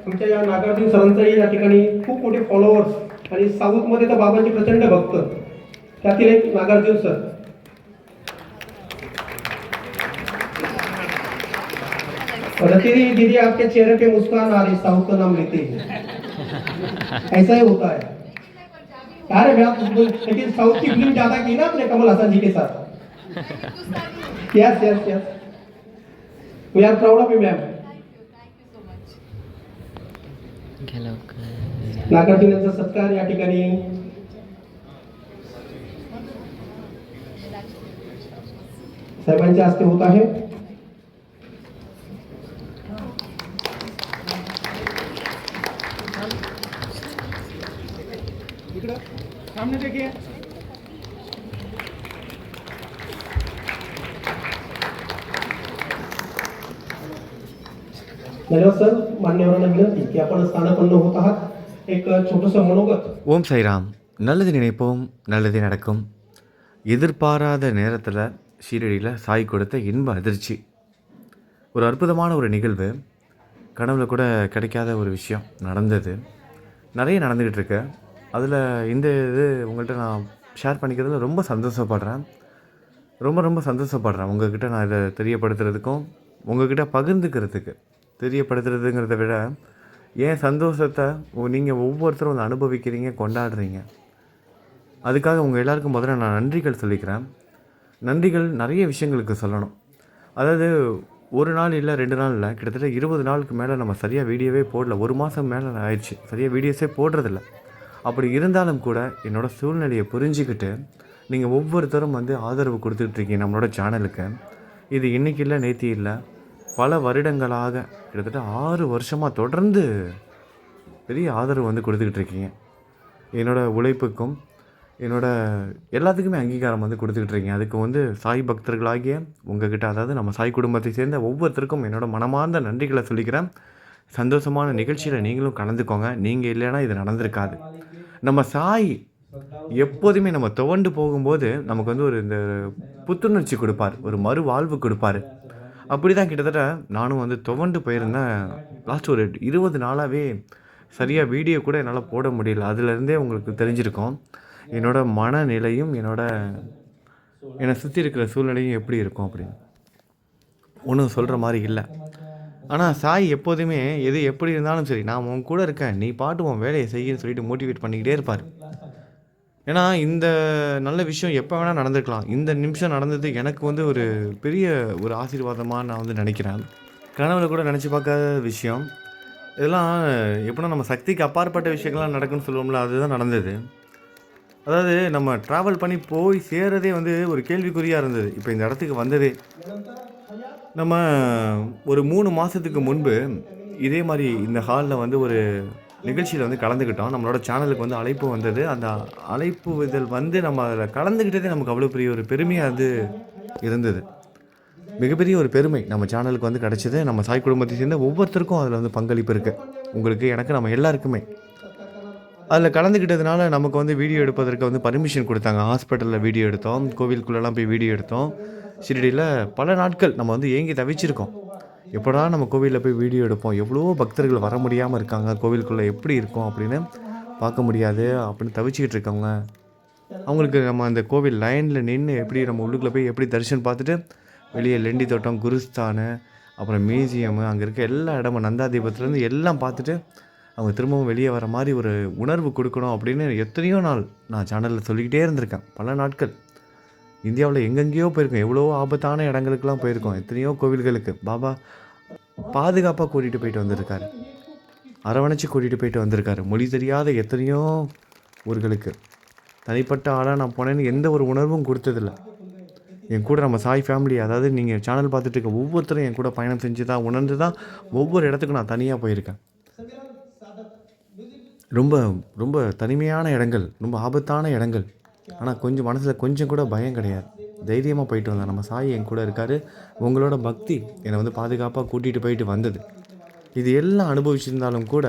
आमच्या या नागार्जुन सरांचाही या ठिकाणी खूप मोठे फॉलोअर्स आणि साऊथमध्ये तर बाबांचे प्रचंड भक्त, त्यातील एक नागार्जुन सर. रति दीदी आपके चेहरे पे मुस्कान आ रही, साउथ का नाम लेते ही ऐसा ही होता है. यार लेकिन साउथ की फिल्म ज्यादा की ना अपने कमल हसन जी के साथ. Yes yes yes, we are proud of you ma'am. नागार्जुनांचा सत्कार या ठिकाणी साहेबांच्या हस्ते होत आहे. सामने देखिए. धन्यवाद सर. मान्यवरांना विनंती की आपण स्थानापन्न होत आहात. एक छोटंसं मनोगत. ஓம் சாய்ராம். நல்லது நினைப்போம், நல்லது நடக்கும். எதிர்பாராத நேரத்தில் ஷீரடியில் சாய் கொடுத்த இன்ப அதிர்ச்சி. ஒரு அற்புதமான ஒரு நிகழ்வு. கனவுல கூட கிடைக்காத ஒரு விஷயம் நடந்தது. நிறைய நடந்துக்கிட்டு இருக்கு. அதில் இந்த இது உங்கள்கிட்ட நான் ஷேர் பண்ணிக்கிறதுல ரொம்ப சந்தோஷப்படுறேன். ரொம்ப சந்தோஷப்படுறேன். உங்கள்கிட்ட நான் இதை தெரியப்படுத்துறதுக்கும் உங்கள்கிட்ட பகிர்ந்துக்கிறதுக்கு. தெரியப்படுத்துறதுங்கிறத விட என் சந்தோஷத்தை நீங்கள் ஒவ்வொருத்தரும் வந்து அனுபவிக்கிறீங்க, கொண்டாடுறீங்க. அதுக்காக உங்கள் எல்லாருக்கும் முதல்ல நான் நன்றிகள் சொல்லிக்கிறேன். நன்றிகள் நிறைய விஷயங்களுக்கு சொல்லணும். அதாவது ஒரு நாள் இல்லை, 2 நாள் இல்லை, கிட்டத்தட்ட 20 நாளுக்கு மேலே நம்ம சரியாக வீடியோவே போடல. 1 மாதம் மேலே ஆயிடுச்சு சரியாக வீடியோஸே போடுறதில்ல. அப்படி இருந்தாலும் கூட என்னோடய சூழ்நிலையை புரிஞ்சுக்கிட்டு நீங்கள் ஒவ்வொருத்தரும் வந்து ஆதரவு கொடுத்துட்ருக்கீங்க நம்மளோட சேனலுக்கு. இது இன்றைக்கி இல்லை, நேற்று இல்லை, பல வருடங்களாக கிட்டத்தட்ட 6 வருஷமாக தொடர்ந்து பெரிய ஆதரவு வந்து கொடுத்துக்கிட்டு இருக்கீங்க. என்னோடய உழைப்புக்கும் எல்லாத்துக்குமே அங்கீகாரம் வந்து கொடுத்துக்கிட்டு இருக்கீங்க. அதுக்கு வந்து சாய் பக்தர்களாகிய உங்ககிட்ட, அதாவது நம்ம சாய் குடும்பத்தை சேர்ந்த ஒவ்வொருத்தருக்கும் என்னோடய மனமார்ந்த நன்றிகளை சொல்லிக்கிறேன். சந்தோஷமான நிகழ்ச்சியில் நீங்களும் கலந்துக்கோங்க. நீங்கள் இல்லைன்னா இது நடந்திருக்காது. நம்ம சாய் எப்போதுமே நம்ம துவண்டு போகும்போது நமக்கு வந்து ஒரு இந்த புத்துணர்ச்சி கொடுப்பார், ஒரு மறுவாழ்வு கொடுப்பார். அப்படி தான் கிட்டத்தட்ட நானும் வந்து துவண்டு போயிருந்தேன். லாஸ்ட் ஒரு 20 நாளாகவே சரியாக வீடியோ கூட என்னால் போட முடியல. அதுலேருந்தே உங்களுக்கு தெரிஞ்சிருக்கும் என்னோடய மனநிலையும் என்னை சுற்றி இருக்கிற சூழ்நிலையும் எப்படி இருக்கும் அப்படின்னு. ஒன்றும் சொல்கிற மாதிரி இல்லை. ஆனால் சாய் எப்போதுமே எது எப்படி இருந்தாலும் சரி, நான் உன் கூட இருக்கேன், நீ பாட்டு உன் வேலையை செய்யன்னு சொல்லிட்டு மோட்டிவேட் பண்ணிக்கிட்டே இருப்பார். ஏன்னா இந்த நல்ல விஷயம் எப்போ வேணால் நடந்துருக்கலாம். இந்த நிமிஷம் நடந்தது எனக்கு வந்து ஒரு பெரிய ஒரு ஆசீர்வாதமாக நான் வந்து நினைக்கிறேன். கனவுல கூட நினச்சி பார்க்காத விஷயம் இதெல்லாம். எப்படின்னா நம்ம சக்திக்கு அப்பாற்பட்ட விஷயங்கள்லாம் நடக்குன்னு சொல்லுவோம்ல, அதுதான் நடந்தது. அதாவது நம்ம ட்ராவல் பண்ணி போய் சேர்றதே வந்து ஒரு கேள்விக்குறியாக இருந்தது. இப்போ இந்த இடத்துக்கு வந்ததே நம்ம ஒரு 3 மாதத்துக்கு முன்பு இதே மாதிரி இந்த ஹாலில் வந்து ஒரு நிகழ்ச்சியில் வந்து கலந்துக்கிட்டோம். நம்மளோட சேனலுக்கு வந்து அழைப்பு வந்தது. அந்த அழைப்பு இதில் வந்து நம்ம அதில் கலந்துக்கிட்டதே நமக்கு அவ்வளோ பெரிய ஒரு பெருமையாக அது இருந்தது. மிகப்பெரிய ஒரு பெருமை நம்ம சேனலுக்கு வந்து கிடச்சிது. நம்ம சாய் குடும்பத்தை சேர்ந்த ஒவ்வொருத்தருக்கும் அதில் வந்து பங்களிப்பு இருக்குது. உங்களுக்கு, எனக்கு, நம்ம எல்லாருக்குமே. அதில் கலந்துக்கிட்டதுனால நமக்கு வந்து வீடியோ எடுப்பதற்கு வந்து பர்மிஷன் கொடுத்தாங்க. ஹாஸ்பிட்டலில் வீடியோ எடுத்தோம், கோவிலுக்குள்ளெல்லாம் போய் வீடியோ எடுத்தோம். ஷிரடியில் பல நாட்கள் நம்ம வந்து ஏங்கி தவிச்சிருக்கோம். எப்படா நம்ம கோவிலில் போய் வீடியோ எடுப்போம், எவ்வளோ பக்தர்கள் வர முடியாமல் இருக்காங்க, கோவிலுக்குள்ளே எப்படி இருக்கும் அப்படின்னு பார்க்க முடியாது அப்படின்னு தவிச்சிக்கிட்டு இருக்கவங்க, அவங்களுக்கு நம்ம அந்த கோவில் லைனில் நின்று எப்படி நம்ம உள்ளுக்குள்ளே போய் எப்படி தரிசனம் பார்த்துட்டு வெளியே லெண்டி தோட்டம், குருஸ்தானு, அப்புறம் மியூசியமு, அங்கே இருக்க எல்லா இடமும் நந்தாதீபத்துலேருந்து எல்லாம் பார்த்துட்டு அவங்க திரும்பவும் வெளியே வர மாதிரி ஒரு உணர்வு கொடுக்கணும் அப்படின்னு எத்தனையோ நாள் நான் சேனலில் சொல்லிக்கிட்டே இருந்திருக்கேன். பல நாட்கள் இந்தியாவில் எங்கெங்கேயோ போயிருக்கோம், எவ்வளோ ஆபத்தான இடங்களுக்கெல்லாம் போயிருக்கோம், எத்தனையோ கோவில்களுக்கு பாபா பாதுகாப்பாக கூட்டிகிட்டு போயிட்டு வந்திருக்காரு, அரவணைச்சி கூட்டிகிட்டு போயிட்டு வந்திருக்காரு. மொழி தெரியாத எத்தனையோ ஊர்களுக்கு தனிப்பட்ட ஆளாக நான் போனேன்னு எந்த ஒரு உணர்வும் கொடுத்ததில்ல. என் கூட நம்ம சாய் ஃபேமிலி, அதாவது நீங்கள் சேனல் பார்த்துட்டு இருக்க ஒவ்வொருத்தரும் என் கூட பயணம் செஞ்சு தான், உணர்ந்து தான் ஒவ்வொரு இடத்துக்கும் நான் தனியாக போயிருக்கேன். ரொம்ப ரொம்ப தனிமையான இடங்கள், ரொம்ப ஆபத்தான இடங்கள். ஆனால் கொஞ்சம் மனசில் கொஞ்சம் கூட பயம் கிடையாது, தைரியமாக போயிட்டு வந்தேன். நம்ம சாய் என் கூட இருக்கார். உங்களோட பக்தி என்னை வந்து பாதுகாப்பாக கூட்டிகிட்டு போயிட்டு வந்தது. இது எல்லாம் அனுபவிச்சிருந்தாலும் கூட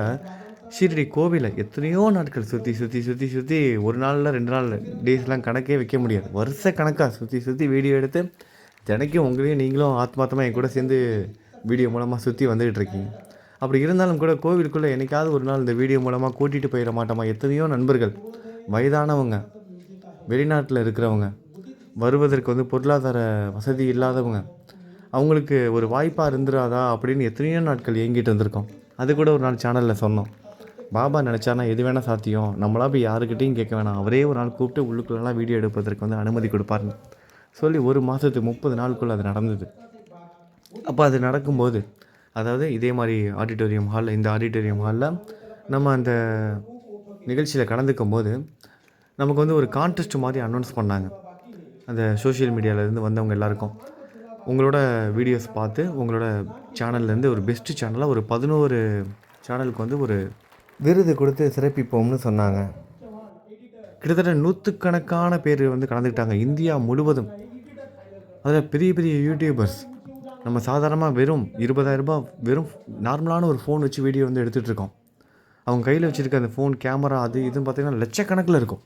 ஷீரடி கோவிலை எத்தனையோ நாட்கள் சுற்றி சுற்றி சுற்றி சுற்றி, ஒரு நாளில் 2 நாள் டேஸ்லாம் கணக்கே வைக்க முடியாது, வருஷ கணக்காக சுற்றி சுற்றி வீடியோ எடுத்து தினைக்கும் உங்களையும் நீங்களும் ஆத்மார்த்தமாக என் கூட சேர்ந்து வீடியோ மூலமாக சுற்றி வந்துக்கிட்டு இருக்கீங்க. அப்படி இருந்தாலும் கூட கோவிலுக்குள்ளே என்னைக்காவது ஒரு நாள் இந்த வீடியோ மூலமாக கூட்டிகிட்டு போயிட மாட்டோமா? எத்தனையோ நண்பர்கள், வயதானவங்க, வெளிநாட்டில் இருக்கிறவங்க, வருவதற்கு வந்து பொருளாதார வசதி இல்லாதவங்க, அவங்களுக்கு ஒரு வாய்ப்பாக இருந்துராதா அப்படின்னு எத்தனையோ நாட்கள் ஏங்கிட்டு வந்திருக்கோம். அது கூட ஒரு நாள் சேனலில் சொன்னோம். பாபா நினச்சானா எது வேணால் சாத்தியம், நம்மளா போய் யாருக்கிட்டையும் கேட்க வேணாம், அவரே ஒரு நாள் கூப்பிட்டு உள்ளுக்குள்ளெல்லாம் வீடியோ எடுப்பதற்கு வந்து அனுமதி கொடுப்பாருன்னு சொல்லி ஒரு மாதத்துக்கு 30 நாளுக்குள்ளே அது நடந்தது. அப்போ அது நடக்கும்போது, அதாவது இதே மாதிரி ஆடிட்டோரியம் ஹாலில், இந்த ஆடிட்டோரியம் ஹாலில் நம்ம அந்த நிகழ்ச்சியில் கலந்துக்கும் போது நமக்கு வந்து ஒரு கான்டெஸ்ட் மாதிரி அனௌன்ஸ் பண்ணாங்க. அந்த சோஷியல் மீடியாவிலேருந்து வந்தவங்க எல்லாருக்கும் உங்களோட வீடியோஸ் பார்த்து உங்களோட சேனல்லேருந்து ஒரு பெஸ்ட்டு சேனலாக ஒரு 11 சேனலுக்கு வந்து ஒரு விருது கொடுத்து சிறப்பிப்போம்னு சொன்னாங்க. கிட்டத்தட்ட 100கணக்கான பேர் வந்து கலந்துக்கிட்டாங்க இந்தியா முழுவதும். அதில் பெரிய பெரிய யூடியூபர்ஸ், நம்ம சாதாரணமாக வெறும் 20,000 ரூபாய் வெறும் நார்மலான ஒரு ஃபோன் வச்சு வீடியோ வந்து எடுத்துகிட்டு இருக்கோம். அவங்க கையில் வச்சுருக்க அந்த ஃபோன் கேமரா அது இதுன்னு பார்த்திங்கன்னா லட்சக்கணக்கில் இருக்கும்.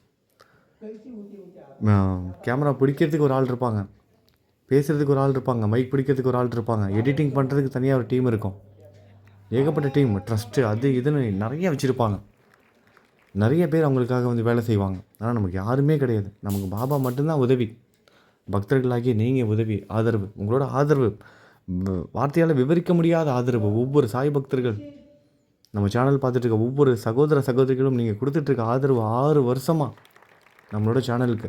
கேமரா பிடிக்கிறதுக்கு ஒரு ஆள் இருப்பாங்க, பேசுகிறதுக்கு ஒரு ஆள் இருப்பாங்க, மைக் பிடிக்கிறதுக்கு ஒரு ஆள் இருப்பாங்க, எடிட்டிங் பண்ணுறதுக்கு தனியாக ஒரு டீம் இருக்கும். ஏகப்பட்ட டீம், ட்ரஸ்ட்டு, அது இதுன்னு நிறைய வச்சுருப்பாங்க. நிறைய பேர் அவங்களுக்காக வந்து வேலை செய்வாங்க. ஆனால் நமக்கு யாருமே கிடையாது. நமக்கு பாபா மட்டும்தான் உதவி. பக்தர்களாகிய நீங்கள் உதவி, ஆதரவு, உங்களோட ஆதரவு வார்த்தையால் விவரிக்க முடியாத ஆதரவு. ஒவ்வொரு சாய் பக்தர்கள், நம்ம சேனல் பார்த்துட்டு இருக்க ஒவ்வொரு சகோதர சகோதரிகளும் நீங்கள் கொடுத்துட்ருக்க ஆதரவு 6 வருஷமாக நம்மளோட சேனலுக்கு.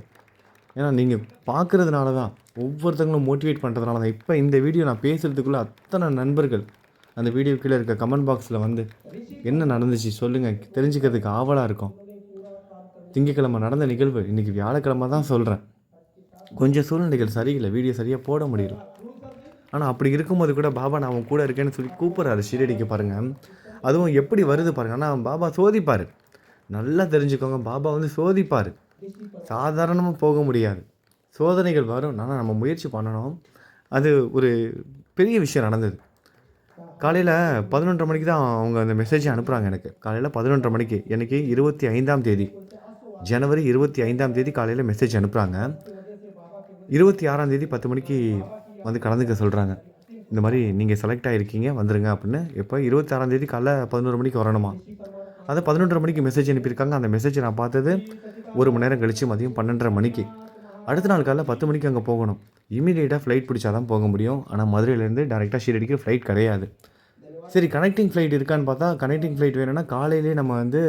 ஏன்னா நீங்கள் பார்க்குறதுனால தான், ஒவ்வொருத்தங்களும் மோட்டிவேட் பண்ணுறதுனால தான். இப்போ இந்த வீடியோ நான் பேசுகிறதுக்குள்ளே அத்தனை நண்பர்கள் அந்த வீடியோ கீழே இருக்க கமெண்ட் பாக்ஸில் வந்து என்ன நடந்துச்சு சொல்லுங்கள், தெரிஞ்சுக்கிறதுக்கு ஆவலாக இருக்கும். திங்கக்கிழமை நடந்த நிகழ்வு, இன்றைக்கி வியாழக்கிழமை தான் சொல்கிறேன். கொஞ்சம் சூழ்நிலைகள் சரியில்லை, வீடியோ சரியாக போட முடியல. ஆனால் அப்படி இருக்கும்போது கூட பாபா நான் அவன் கூட இருக்கேன்னு சொல்லி கூப்பிட்றாரு ஷீரடிக்கு. பாருங்கள், அதுவும் எப்படி வருது பாருங்கள். ஆனால் பாபா சோதிப்பார், நல்லா தெரிஞ்சுக்கோங்க. பாபா வந்து சோதிப்பார், சாதாரணமாக போக முடியாது. சோதனைகள் வரும், ஆனால் நம்ம முயற்சி பண்ணணும். அது ஒரு பெரிய விஷயம் நடந்தது. காலையில் 11:30 மணிக்கு தான் அவங்க அந்த மெசேஜை அனுப்புகிறாங்க எனக்கு. காலையில் 11:30 மணிக்கு, எனக்கு 25ஆம் தேதி, ஜனவரி 25ஆம் தேதி காலையில் மெசேஜ் அனுப்புகிறாங்க. 26ஆம் தேதி 10 மணிக்கு வந்து கலந்துக்க சொல்கிறாங்க. இந்த மாதிரி நீங்கள் செலக்ட் ஆகிருக்கீங்க, வந்துடுங்க அப்படின்னு. எப்போ 26ஆம் தேதி காலைல 11 மணிக்கு வரணுமா. அதை 11:30 மணிக்கு மெசேஜ் அனுப்பியிருக்காங்க. அந்த மெசேஜை நான் பார்த்தது 1 மணி நேரம் கழித்து மதியம் 12:30 மணிக்கு. அடுத்த நாள் காலைல 10 மணிக்கு அங்கே போகணும். இமீடியட்டாக ஃப்ளைட் பிடிச்சா தான் போக முடியும். ஆனால் மதுரையிலேருந்து டேரெக்டாக ஷீரடிக்கு ஃப்ளைட் கிடையாது. சரி, கனெக்டிங் ஃப்ளைட் இருக்கான்னு பார்த்தா, கனெக்டிங் ஃப்ளைட் வேணும்னா காலையிலே நம்ம வந்து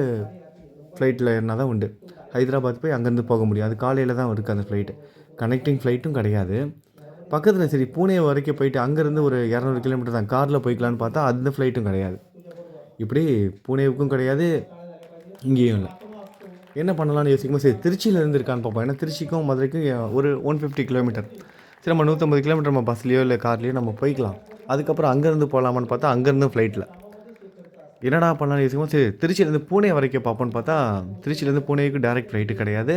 ஃப்ளைட்டில் ஏறினா தான் உண்டு. ஹைதராபாத் போய் அங்கேருந்து போக முடியும். அது காலையில் தான் இருக்குது அந்த ஃப்ளைட்டு. கனெக்டிங் ஃப்ளைட்டும் கிடையாது. பக்கத்தில் சரி பூனே வரைக்கும் போயிட்டு அங்கேருந்து ஒரு 200 கிலோமீட்டர் தான், காரில் போய்க்கலான்னு பார்த்தா அந்த ஃப்ளைட்டும் கிடையாது. இப்படி பூனேவுக்கும் கிடையாது, இங்கேயும் இல்லை. என்ன பண்ணலான்னு யோசிக்கும்போது சரி திருச்சியிலேருந்து இருக்கான்னு பார்ப்போம். ஏன்னா திருச்சிக்கும் மதுரைக்கும் ஒரு 150 கிலோமீட்டர். சரி, நம்ம 150 கிலோமீட்டர் நம்ம பஸ்லேயோ இல்லை கார்லேயோ நம்ம போய்க்கலாம். அதுக்கப்புறம் அங்கேருந்து போகலாமான்னு பார்த்தா அங்கேருந்து ஃப்ளைட்டில். என்னடா பண்ணலான்னு யோசிக்கும்போது சரி திருச்சியிலேருந்து பூனே வரைக்கும் பார்ப்போன்னு பார்த்தா திருச்சியிலேருந்து பூனேவுக்கு டேரெக்ட் ஃப்ளைட்டு கிடையாது.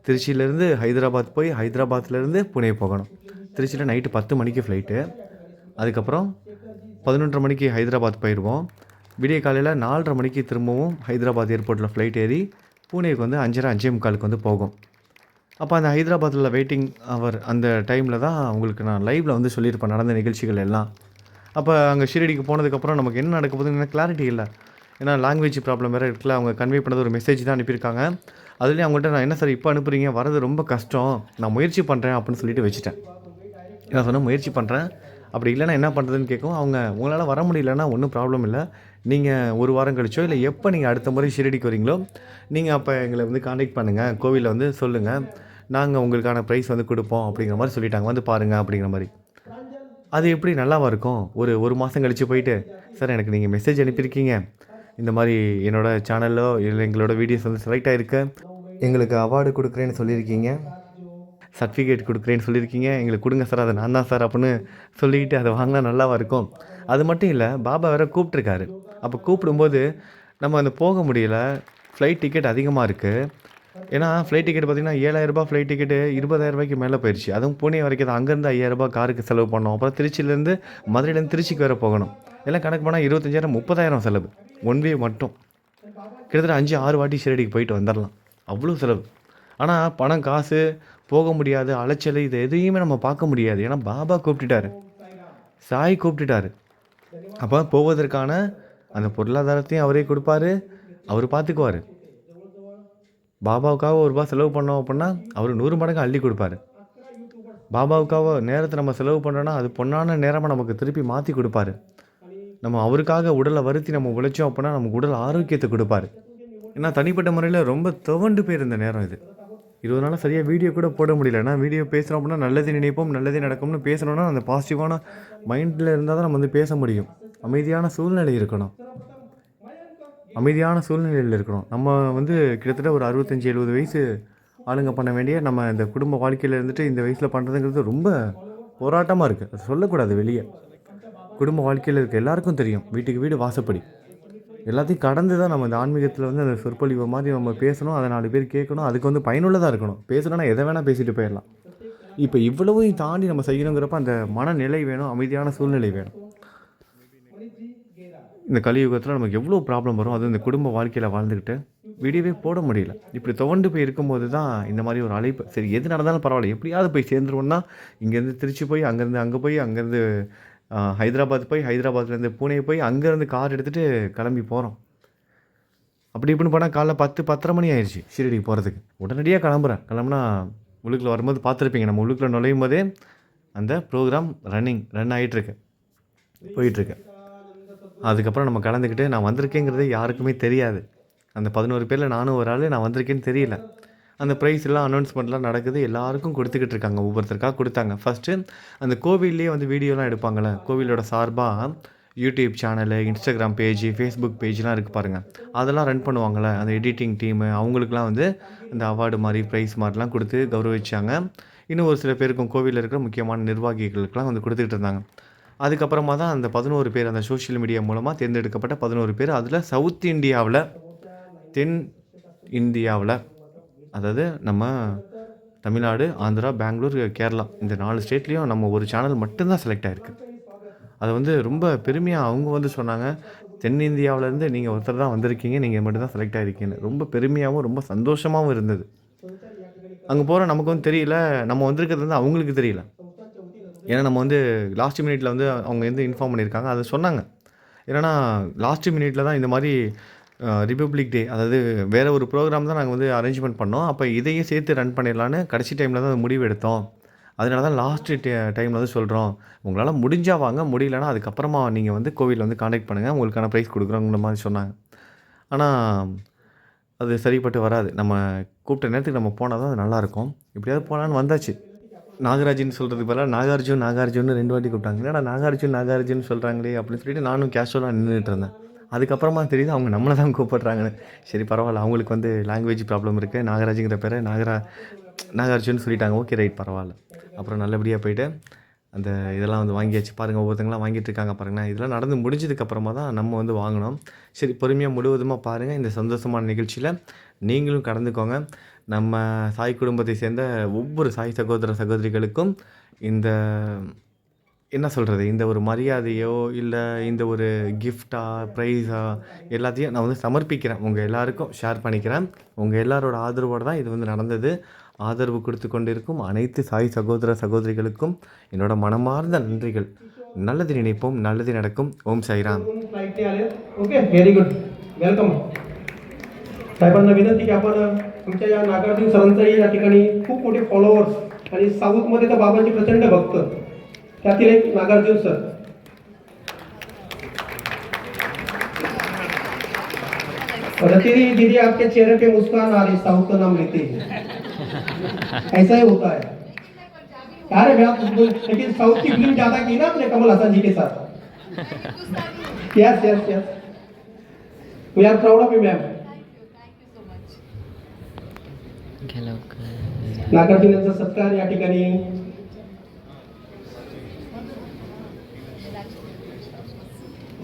திருச்சியிலேருந்து ஹைதராபாத் போய் ஹைதராபாத்லேருந்து பூனே போகணும். திருச்சியில் நைட்டு 10 மணிக்கு ஃப்ளைட்டு. அதுக்கப்புறம் 11:30 மணிக்கு ஹைதராபாத் போயிடுவோம். விடிய காலையில் 4:30 மணிக்கு திரும்பவும் ஹைதராபாத் ஏர்போர்ட்டில் ஃப்ளைட் ஏறி பூனேக்கு வந்து 5:30 5:45 வந்து போகும். அப்போ அந்த ஹைதராபாத்தில் வெயிட்டிங் அவர் அந்த டைமில் தான் உங்களுக்கு நான் லைவில் வந்து சொல்லியிருப்பேன் நடந்த நிகழ்ச்சிகள் எல்லாம். அப்போ அங்கே ஷீரடிக்கு போனதுக்கப்புறம் நமக்கு என்ன நடக்க போகுதுன்னு கிளாரிட்டி இல்லை. ஏன்னா லாங்குவேஜ் ப்ராப்ளம் வேறு இருக்குல்ல. அவங்க கன்வே பண்ணது ஒரு மெசேஜ் தான் அனுப்பியிருக்காங்க. அதுலேயும் அவங்கள்ட்ட நான் என்ன சார் இப்போ அனுப்புகிறீங்க, வரது ரொம்ப கஷ்டம், நான் முயற்சி பண்ணுறேன் அப்படின்னு சொல்லிட்டு வச்சுட்டேன். நான் சொன்னேன் முயற்சி பண்ணுறேன், அப்படி இல்லைன்னா என்ன பண்ணுறதுன்னு கேட்கும். அவங்க உங்களால் வர முடியலன்னா ஒன்றும் ப்ராப்ளம் இல்லை, நீங்கள் ஒரு வாரம் கழிச்சோ இல்லை எப்போ நீங்கள் அடுத்த முறை ஷீரடிக்கு வரீங்களோ நீங்கள் அப்போ எங்களை வந்து காண்டாக்ட் பண்ணுங்கள், கோவிலில் வந்து சொல்லுங்கள், நாங்கள் உங்களுக்கான ப்ரைஸ் வந்து கொடுப்போம் அப்படிங்கிற மாதிரி சொல்லிட்டாங்க. வந்து பாருங்கள் அப்படிங்கிற மாதிரி. அது எப்படி நல்லாவா இருக்கும்? ஒரு மாதம் கழித்து போயிட்டு சார் எனக்கு நீங்கள் மெசேஜ் அனுப்பியிருக்கீங்க, இந்த மாதிரி என்னோடய சேனலோ இல்லை எங்களோட வீடியோஸ் வந்து செலக்ட் ஆகிருக்கு, எங்களுக்கு அவார்டு கொடுக்குறேன்னு சொல்லியிருக்கீங்க, சர்டிஃபிகேட் கொடுக்குறேன்னு சொல்லியிருக்கீங்க, எங்களுக்கு கொடுங்க சார், அதை நான் தான் சார் அப்படின்னு சொல்லிக்கிட்டு அதை வாங்கினா நல்லாவா இருக்கும்? அது மட்டும் இல்லை, பாபா வேறு கூப்பிட்ருக்காரு. அப்போ கூப்பிடும்போது நம்ம அந்த போக முடியல, ஃப்ளைட் டிக்கெட் அதிகமாக இருக்குது. ஏன்னா ஃப்ளைட் டிக்கெட் பார்த்திங்கன்னா 7,000 ரூபாய் ஃப்ளைட் டிக்கெட்டு 20,000 ரூபாய்க்கு மேலே போயிடுச்சு. அதுவும் பூனே வரைக்கும் தான். அங்கேருந்து 5,000 ரூபாய் காருக்கு செலவு பண்ணோம். அப்புறம் திருச்சியிலேருந்து மதுரையிலேருந்து திருச்சிக்கு வேறு போகணும். எல்லாம் கணக்கு பண்ணால் 25,000 30,000 செலவு ஒன் வே மட்டும். கிட்டத்தட்ட 5-6 வாட்டி ஷீரடிக்கு போயிட்டு வந்துடலாம், அவ்வளோ செலவு. ஆனால் பணம் காசு போக முடியாது, அலைச்சல், இது எதையுமே நம்ம பார்க்க முடியாது. ஏன்னா பாபா கூப்பிட்டுட்டாரு, சாய் கூப்பிட்டுட்டாரு. அப்போ போவதற்கான அந்த பொருளாதாரத்தையும் அவரே கொடுப்பாரு, அவர் பார்த்துக்குவார். பாபாவுக்காக ₹1 செலவு பண்ணோம் அப்படின்னா அவர் 100 மடங்கு அள்ளி கொடுப்பாரு. பாபாவுக்காக நேரத்தை நம்ம செலவு பண்ணுறோன்னா அது பொன்னான நேரமாக நமக்கு திருப்பி மாற்றி கொடுப்பாரு. நம்ம அவருக்காக உடலை வருத்தி நம்ம உழைச்சோம் அப்படின்னா நமக்கு உடல் ஆரோக்கியத்தை கொடுப்பாரு. ஏன்னா தனிப்பட்ட முறையில் ரொம்ப துவண்டு போயிருந்த நேரம் இது. 20 நாளாக சரியாக வீடியோ கூட போட முடியல. ஏன்னா வீடியோ பேசுகிறோம் அப்படின்னா நல்லது நினைப்போம், நல்லதே நடக்கும்னு பேசணுன்னா அந்த பாசிட்டிவான மைண்டில் இருந்தால் தான் நம்ம வந்து பேச முடியும். அமைதியான சூழ்நிலை இருக்கணும். அமைதியான சூழ்நிலையில் இருக்கணும். நம்ம வந்து கிட்டத்தட்ட ஒரு 65-70 வயசு ஆளுங்க பண்ண வேண்டிய நம்ம இந்த குடும்ப வாழ்க்கையில் இருந்துட்டு இந்த வயசில் பண்ணுறதுங்கிறது ரொம்ப போராட்டமாக இருக்குது. அது சொல்லக்கூடாது வெளியே. குடும்ப வாழ்க்கையில் இருக்க எல்லாருக்கும் தெரியும். வீட்டுக்கு வீடு வாசப்படி எல்லாத்தையும் கடந்து தான் நம்ம இந்த ஆன்மீகத்தில் வந்து அந்த சொற்பொழிவு மாதிரி நம்ம பேசணும். அதை 4 பேர் கேட்கணும். அதுக்கு வந்து பயனுள்ளதாக இருக்கணும். பேசணுன்னா எதை வேணால் பேசிட்டு போயிடலாம். இப்போ இவ்வளவையும் தாண்டி நம்ம செய்யணுங்கிறப்ப அந்த மனநிலை வேணும், அமைதியான சூழ்நிலை வேணும். இந்த கலியுகத்தில் நமக்கு எவ்வளோ ப்ராப்ளம் வரும். அதுவும் இந்த குடும்ப வாழ்க்கையில் வாழ்ந்துக்கிட்டு வீடியோவே போட முடியல. இப்படி துவண்டு போய் இருக்கும்போது தான் இந்த மாதிரி ஒரு அழைப்பு. சரி எது நடந்தாலும் பரவாயில்ல, எப்படியாவது போய் சேர்ந்துருவோம்னா இங்கேருந்து திருச்சி போய் அங்கேருந்து அங்கே போய் அங்கேருந்து ஹைதராபாத் போய் ஹைதராபாத்லேருந்து பூனே போய் அங்கேருந்து கார் எடுத்துகிட்டு கிளம்பி போகிறோம். அப்படி இப்படின்னு போனால் காலைல 10-10:30 மணி ஆயிடுச்சு ஷிரடிக்கு போகிறதுக்கு. உடனடியாக கிளம்புனா உள்ளுக்குள்ளே வரும்போது பார்த்துருப்பீங்க. நம்ம உள்ளுக்குள்ளே நுழையும் போதே அந்த ப்ரோக்ராம் ரன் ஆகிட்டுருக்கு, போயிட்டுருக்கு. அதுக்கப்புறம் நம்ம கலந்துக்கிட்டு நான் வந்திருக்கேங்கிறது யாருக்குமே தெரியாது. அந்த 11 பேரில் நானும் ஒரு ஆள். நான் வந்திருக்கேன்னு தெரியல. அந்த ப்ரைஸ் எல்லாம் அனௌன்ஸ்மெண்ட்லாம் நடக்குது. எல்லாருக்கும் கொடுத்துக்கிட்டு இருக்காங்க. ஒவ்வொருத்தருக்காக கொடுத்தாங்க. ஃபஸ்ட்டு அந்த கோவில்லேயே வந்து வீடியோலாம் எடுப்பாங்கள்ல, கோவிலோட சார்பாக YouTube channel, Instagram page, Facebook பேஜ்லாம் இருக்குது பாருங்கள். அதெல்லாம் ரன் பண்ணுவாங்கள்ல அந்த எடிட்டிங் டீமு, அவங்களுக்குலாம் வந்து அந்த அவார்டு மாதிரி ப்ரைஸ் மாதிரிலாம் கொடுத்து கௌரவிச்சாங்க. இன்னும் ஒரு சில பேருக்கும் கோவிலில் இருக்கிற முக்கியமான நிர்வாகிகளுக்கெலாம் வந்து கொடுத்துக்கிட்டு இருந்தாங்க. அதுக்கப்புறமா தான் அந்த 11 பேர் அந்த சோஷியல் மீடியா மூலமாக தேர்ந்தெடுக்கப்பட்ட 11 பேர். அதில் சவுத் இந்தியாவில், தென் இந்தியாவில், அதாவது நம்ம தமிழ்நாடு, ஆந்திரா, பெங்களூர், கேரளா இந்த 4 ஸ்டேட்லேயும் நம்ம ஒரு சேனல் மட்டும்தான் செலக்ட் ஆகிருக்கு. அதை வந்து ரொம்ப பெருமையாக அவங்க வந்து சொன்னாங்க. தென்னிந்தியாவிலேருந்து நீங்கள் ஒருத்தர் தான் வந்திருக்கீங்க, நீங்கள் மட்டும்தான் செலக்ட் ஆகிருக்கீங்கன்னு. ரொம்ப பெருமையாகவும் ரொம்ப சந்தோஷமாகவும் இருந்தது. அங்கே போகிற நமக்கு வந்து தெரியல, நம்ம வந்திருக்கிறது வந்து அவங்களுக்கு தெரியல. ஏன்னா நம்ம வந்து லாஸ்ட் மினிட்ல வந்து அவங்க வந்து இன்ஃபார்ம் பண்ணியிருக்காங்க. அதை சொன்னாங்க. ஏன்னா லாஸ்ட் மினிட்ல தான் இந்த மாதிரி ரிப்பப்ளிக் டே, அதாவது வேறு ஒரு ப்ரோக்ராம் தான் நாங்கள் வந்து அரேஞ்ச்மெண்ட் பண்ணோம். அப்போ இதையும் சேர்த்து ரன் பண்ணிடலான்னு கடைசி டைமில் தான் முடிவு எடுத்தோம். அதனால தான் லாஸ்ட்டு டைமில் வந்து சொல்கிறோம். உங்களால் முடிஞ்சால் வாங்க, முடியலன்னா அதுக்கப்புறமா நீங்கள் வந்து கோவிலில் வந்து கான்டாக்ட் பண்ணுங்கள், உங்களுக்கான ப்ரைஸ் கொடுக்குறோங்கிற மாதிரி சொன்னாங்க. ஆனால் அது சரிப்பட்டு வராது. நம்ம கூப்பிட்ட நேரத்துக்கு நம்ம போனால் தான் அது நல்லாயிருக்கும். எப்படியாவது போகலான்னு வந்தாச்சு. நாகராஜின்னு சொல்கிறதுக்கு பதிலாக நாகார்ஜுன்னு 2 வாட்டி கூப்பிட்டாங்க. என்னடா நாகார்ஜுன் சொல்கிறாங்களே அப்படின்னு சொல்லிட்டு நானும் கேஷுவலாக நின்றுட்டு இருந்தேன். அதுக்கப்புறமா தெரியுது அவங்க நம்மளை தான் கூப்பிட்றாங்கன்னு. சரி பரவாயில்ல, அவங்களுக்கு வந்து லாங்குவேஜ் ப்ராப்ளம் இருக்குது. நாகராஜுங்கிற பேரை நாகார்ஜுன்னு சொல்லிட்டாங்க. ஓகே ரைட் பரவாயில்ல. அப்புறம் நல்லபடியாக போயிட்டு அந்த இதெல்லாம் வந்து வாங்கியாச்சு. பாருங்கள் ஒவ்வொருத்தங்களாம் வாங்கிட்டு இருக்காங்க பாருங்களேன். இதெல்லாம் நடந்து முடிஞ்சதுக்கப்புறமா தான் நம்ம வந்து வாங்கினோம். சரி பொறுமையாக முழுவதுமாக பாருங்கள். இந்த சந்தோஷமான நிகழ்ச்சியில் நீங்களும் கலந்துக்கோங்க. நம்ம சாய் குடும்பத்தை சேர்ந்த ஒவ்வொரு சாய் சகோதர சகோதரிகளுக்கும் இந்த என்ன சொல்கிறது, இந்த ஒரு மரியாதையோ இல்லை இந்த ஒரு கிஃப்டா ப்ரைஸா எல்லாத்தையும் நான் வந்து சமர்ப்பிக்கிறேன். உங்கள் எல்லாருக்கும் ஷேர் பண்ணிக்கிறேன். உங்கள் எல்லாரோட ஆதரவோடு தான் இது வந்து நடந்தது. ஆதரவு கொடுத்து கொண்டிருக்கும் அனைத்து சாய் சகோதர சகோதரிகளுக்கும் என்னோட மனமார்ந்த நன்றிகள். நல்லது நினைப்போம், நல்லது நடக்கும். Om Sairam. Okay very good welcome. साहेबांना विनंती की आपण आमच्या या नागार्जुन सरांचं या ठिकाणी खूप मोठे फॉलोअर्स आणि साऊथमध्ये तर बाबांचे प्रचंड भक्त, त्यातील एक नागार्जुन सर. रतिरी दीदी आपके चेहरे पे मुस्कान आ रही, साउथ का नाम लेते ही ऐसा ही होता है यार. लेकिन साउथ की फिल्म ज्यादा की ना आपने कमल हसन जी के साथ. Yes yes yes we are proud of you ma'am. Nagarjuna यांचा सत्कार या ठिकाणी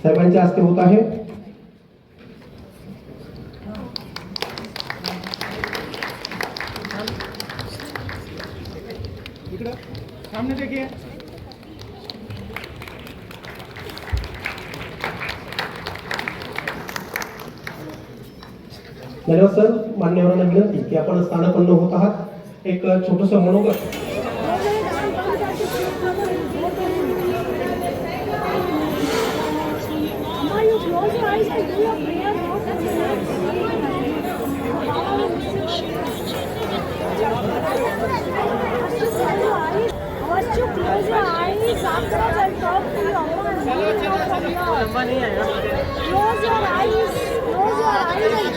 साहेबांच्या हस्ते होत आहे. सामने देखिए. धन्यवाद सर. मान्यवरांना विनंती की आपण स्थानापन्न होत आहात. एक छोटंसं मनोगत. Why you close your eyes do your prayer now. First you close your eyes, afterwards I'll talk to you. Close your eyes. Close your eyes.